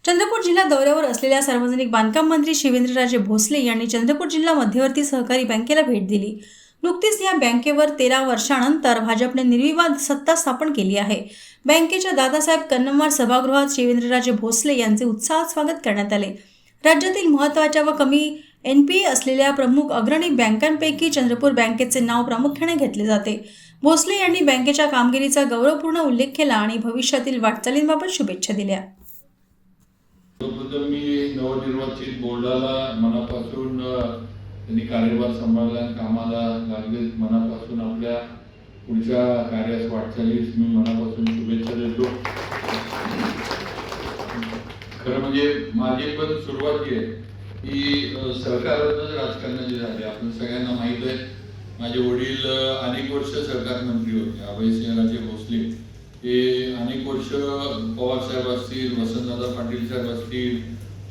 चंद्रपूर जिल्हा दौऱ्यावर असलेल्या सार्वजनिक बांधकाम मंत्री शिवेंद्रराजे भोसले यांनी चंद्रपूर जिल्हा मध्यवर्ती सहकारी बँकेला भेट दिली। नुकतीच या बँकेवर 13 वर्षांनंतर भाजपने निर्विवाद सत्ता स्थापन केली आहे। बँकेच्या दादासाहेब कन्नमवार सभागृहात शिवेंद्रराजे भोसले यांचे उत्साहात स्वागत करण्यात आले। राज्यातील महत्त्वाच्या व कमी NPA असलेल्या प्रमुख अग्रणी बँकांपैकी चंद्रपूर बँकेचे नाव प्रामुख्याने घेतले जाते। भोसले यांनी बँकेच्या कामगिरीचा गौरवपूर्ण उल्लेख केला आणि भविष्यातील वाटचालींबाबत शुभेच्छा दिल्या। सर्वप्रथम मी नवनिर्वाचित बोर्डाला मनापासून त्यांनी कार्यभार सांभाळला, कामाला लागले, मनापासून आपल्या पुढच्या कार्यास वाटचालीस मी मनापासून शुभेच्छा देतो। खरं म्हणजे माझी पण सुरुवात आहे की सहकारातच राजकारणाची झाली। आपण सगळ्यांना माहित आहे, माझे वडील अनेक वर्ष सहकार मंत्री होते, अभयसिंहराजे भोसले। हे अनेक वर्ष पवार साहेब असतील, वसंतदादा पाटील साहेब असतील,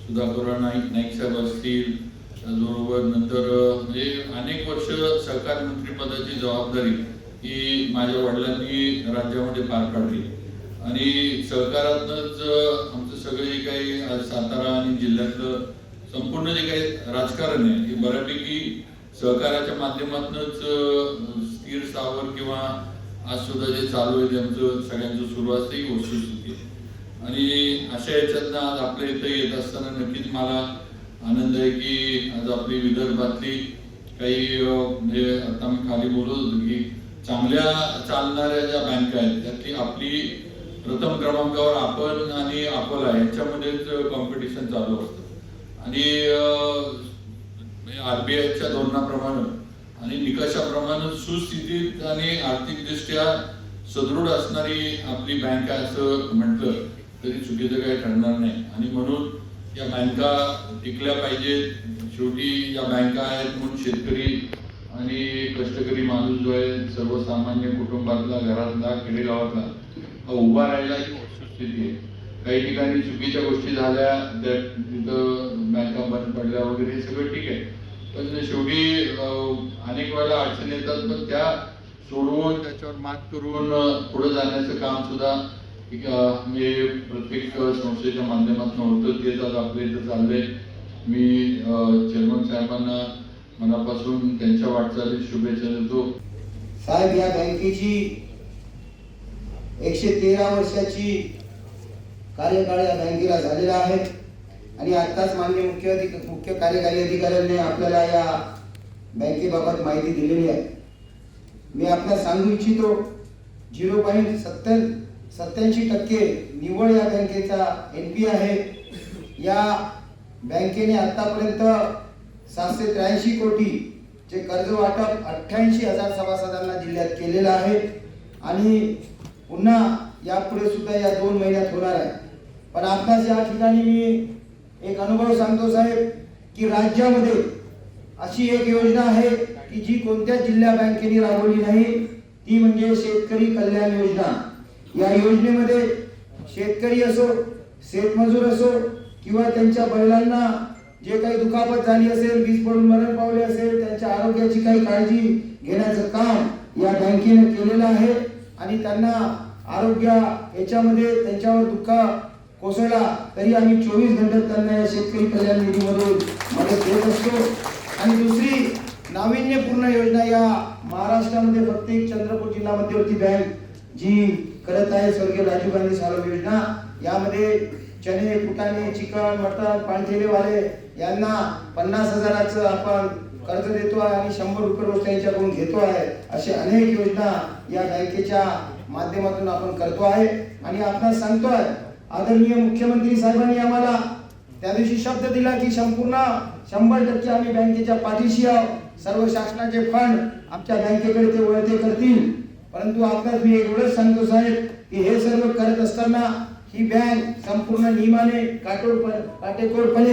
सुधाकर नाईक साहेब असतील, त्याचबरोबर नंतर म्हणजे अनेक वर्ष सहकार मंत्रिपदाची जबाबदारी ही माझ्या वडिलांनी राज्यामध्ये पार पाडली आणि सहकारातच आमचं सगळं जे काही सातारा आणि जिल्ह्यातलं संपूर्ण जे काही राजकारण आहे हे बऱ्यापैकी सहकाराच्या माध्यमातूनच स्थिर स्थावर किंवा आज सुद्धा जे चालू आहे त्यांचं सगळ्यांचं सुरू असते ही वस्तुस्थिती आहे। आणि अशा याच्यातनं आज आपल्या इथं येत असताना नक्कीच मला आनंद आहे की आज आपली विदर्भातली काही म्हणजे आता मी खाली बोलत होतो की चांगल्या चालणाऱ्या ज्या बँका आहेत त्यातली आपली प्रथम क्रमांकावर आपण आणि अकोला यांच्यामध्येच कॉम्पिटिशन चालू असतं आणि RBIच्या धोरणाप्रमाणे आणि निकषाप्रमाणे सुस्थितीत आणि आर्थिकदृष्ट्या सदृढ असणारी आपली बँक आहे असं म्हटलं तरी चुकीचं काही ठरणार नाही। आणि म्हणून या बँका टिकल्या पाहिजेत। शेवटी या बँका आहेत म्हणून शेतकरी आणि कष्टकरी माणूस जो आहे सर्वसामान्य कुटुंबातला, घरातला, खेडेगावातला हा उभा राहिला ही वस्तुस्थिती आहे। काही ठिकाणी चुकीच्या गोष्टी झाल्या, त्या तिथं बँका बंद पडल्या वगैरे हे सगळं ठीक आहे, पण शेवटी अनेक वेळेला अडचणी येतात, पण त्या सोडवून त्याच्यावर मात करून पुढे जाण्याचं काम सुद्धा म्हणजे प्रत्येक संस्थेच्या माध्यमातून होतं, तेच आज आपल्या इथं चाललंय। मी चेअरमन साहेबांना मनापासून त्यांच्या वाटचालीस शुभेच्छा देतो। साहेब, या बँकेची 113 वर्षाची कार्यकाळ या बँकेला झालेला आहे आणि आताच माननीय मुख्य कार्यकारी अधिकाऱ्यांनी आपल्याला या बँकेबाबत माहिती दिलेली आहे। मी आपल्याला सांगू इच्छितो 0.87% निव्वळ या बँकेचा NPA आहे। या बँकेने आतापर्यंत 783 कोटी चे कर्ज वाटप 88,000 सभासदांना जिल्ह्यात केलेलं आहे आणि पुन्हा यापुढे सुद्धा या 2 महिन्यात होणार आहे। पण आपल्यास या ठिकाणी मी एक अनुभव सांगतो साहेब की राज्यामध्ये अशी एक योजना आहे की जी कोणत्या जिल्हा बँकेने राबवली नाही, ती म्हणजे शेतकरी कल्याण योजना। या योजनेमध्ये शेतकरी असो, शेतमजूर असो किंवा त्यांच्या बैलांना जे काही दुखापत झाली असेल, वीज पडून मरण पावले असेल, त्यांच्या आरोग्याची काही काळजी घेण्याचं काम या बँकेने केलेलं आहे आणि त्यांना आरोग्य याच्यामध्ये त्यांच्यावर दुःख कोसळला तरी आम्ही 24 घंटे त्यांना या शेतकरी कल्याण निधीमधून मदत देत असतो। आणि दुसरी नाविन्यपूर्ण योजना या महाराष्ट्रामध्ये फक्त एक चंद्रपूर जिल्हा मध्यवर्ती बँक जी करत आहे, स्वर्गीय राजीव गांधी सालम योजना। यामध्ये चणे, फुटाणे, चिकन, मटण, पाणठेलेवाले यांना 50,000चं आपण कर्ज देतो आहे आणि 100 रुपये रोज त्यांच्याकडून घेतो आहे। असे अनेक योजना या बँकेच्या माध्यमातून आपण करतो आहे आणि आपणास सांगतोय आदरणीय मुख्यमंत्री साहेबांनी आम्हाला त्या दिवशी शब्द दिला की संपूर्ण 100% आम्ही बँकेच्या पाठीशी आहोत। सर्व शासनाचे फंड आमच्या बँकेकडे ते वळते करतील। परंतु आपल्याला मी एवढंच सांगतो साहेब की हे सर्व करत असताना ही बँक संपूर्ण नियमाने काटेकोरपणे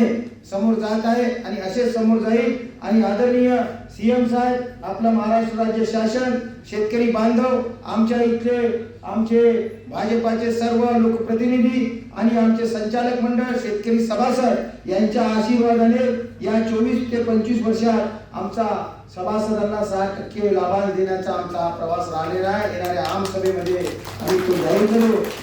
समोर जात आहे आणि असे समोर जाईल। आणि आदरणीय CM साहेब, आपला महाराष्ट्र राज्य शासन, शेतकरी बांधव, आमच्या इथले आमचे भाजपाचे सर्व लोकप्रतिनिधी आणि आमचे संचालक मंडळ, शेतकरी सभासद यांच्या आशीर्वादाने या 24 ते 25 वर्षात आमचा सभासदांना 60% लाभांश देण्याचा आमचा प्रवास राहिलेला आहे। येणाऱ्या आम सभेमध्ये आम्ही तो जाहीर करू।